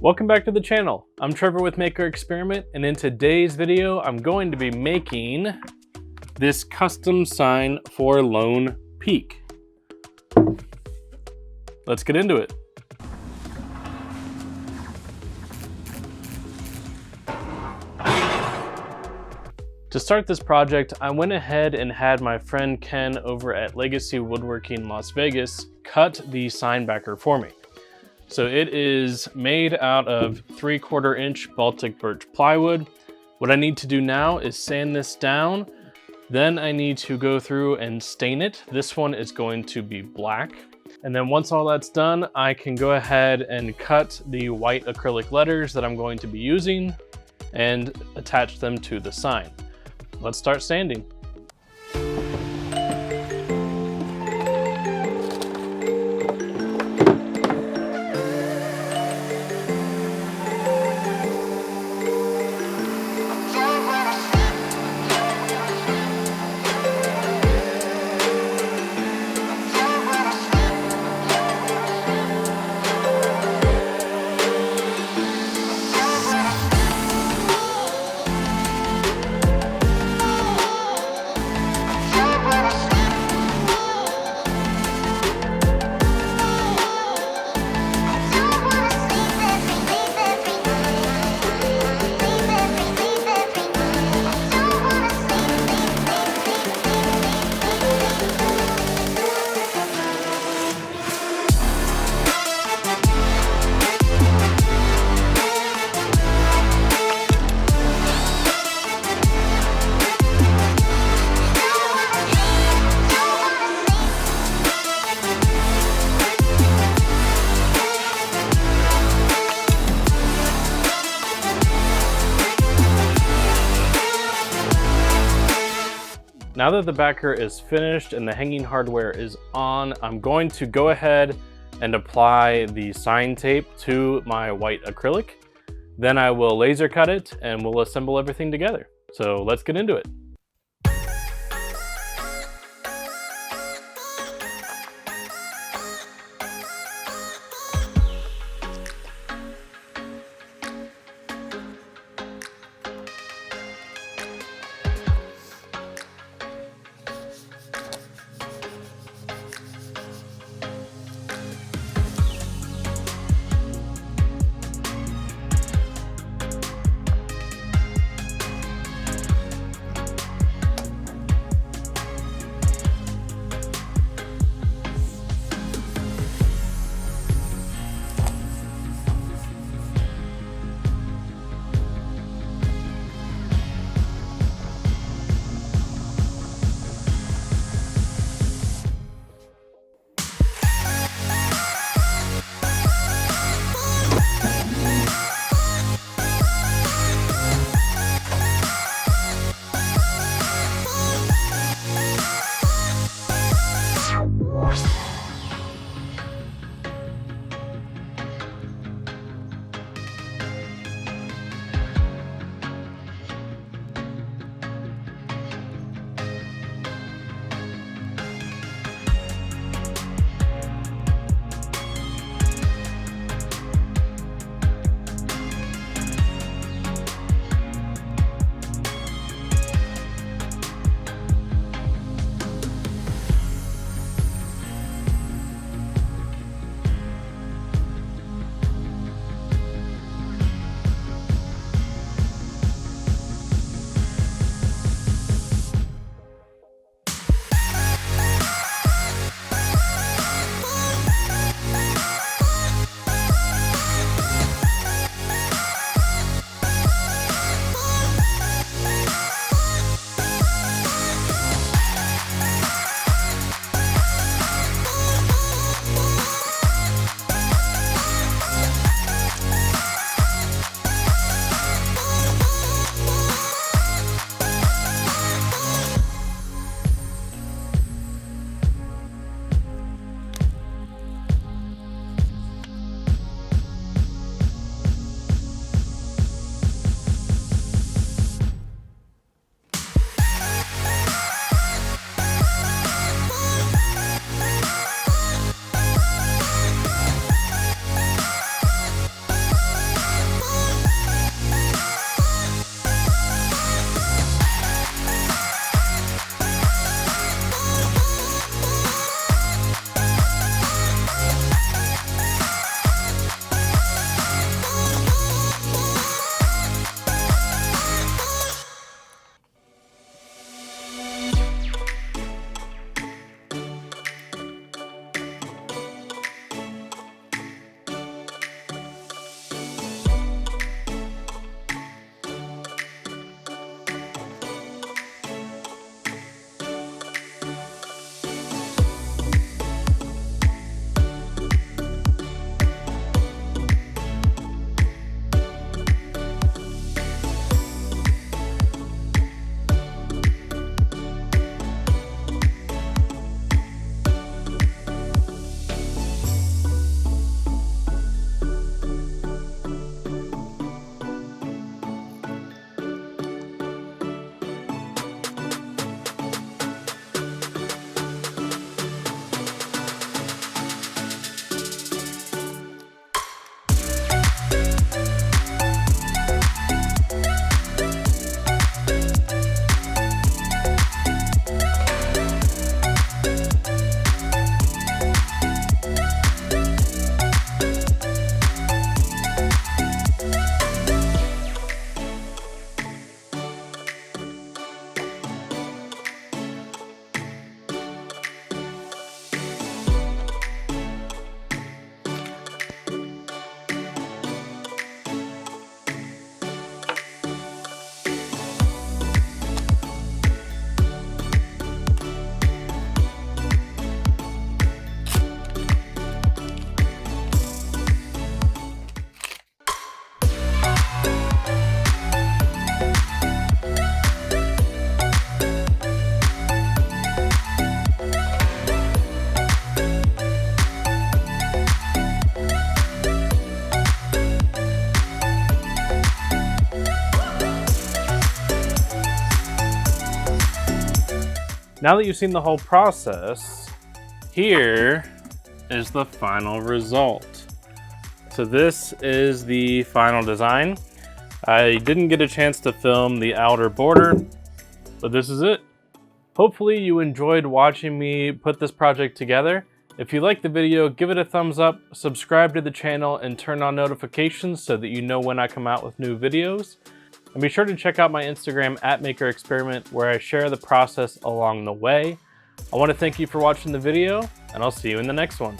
Welcome back to the channel. I'm Trevor with Maker Experiment, and in today's video, I'm going to be making this custom sign for Lone Peak. Let's get into it. To start this project, I went ahead and had my friend Ken over at Legacy Woodworking Las Vegas cut the sign backer for me. So it is made out of 3/4 inch Baltic birch plywood. What I need to do now is sand this down. Then I need to go through and stain it. This one is going to be black. And then once all that's done, I can go ahead and cut the white acrylic letters that I'm going to be using and attach them to the sign. Let's start sanding. Now that the backer is finished and the hanging hardware is on, I'm going to go ahead and apply the sign tape to my white acrylic. Then I will laser cut it and we'll assemble everything together. So let's get into it. Now that you've seen the whole process, here is the final result. So this is the final design. I didn't get a chance to film the outer border, but this is it. Hopefully you enjoyed watching me put this project together. If you liked the video, give it a thumbs up, subscribe to the channel, and turn on notifications so that you know when I come out with new videos. And be sure to check out my Instagram @MakerExperiment, where I share the process along the way. I want to thank you for watching the video, and I'll see you in the next one.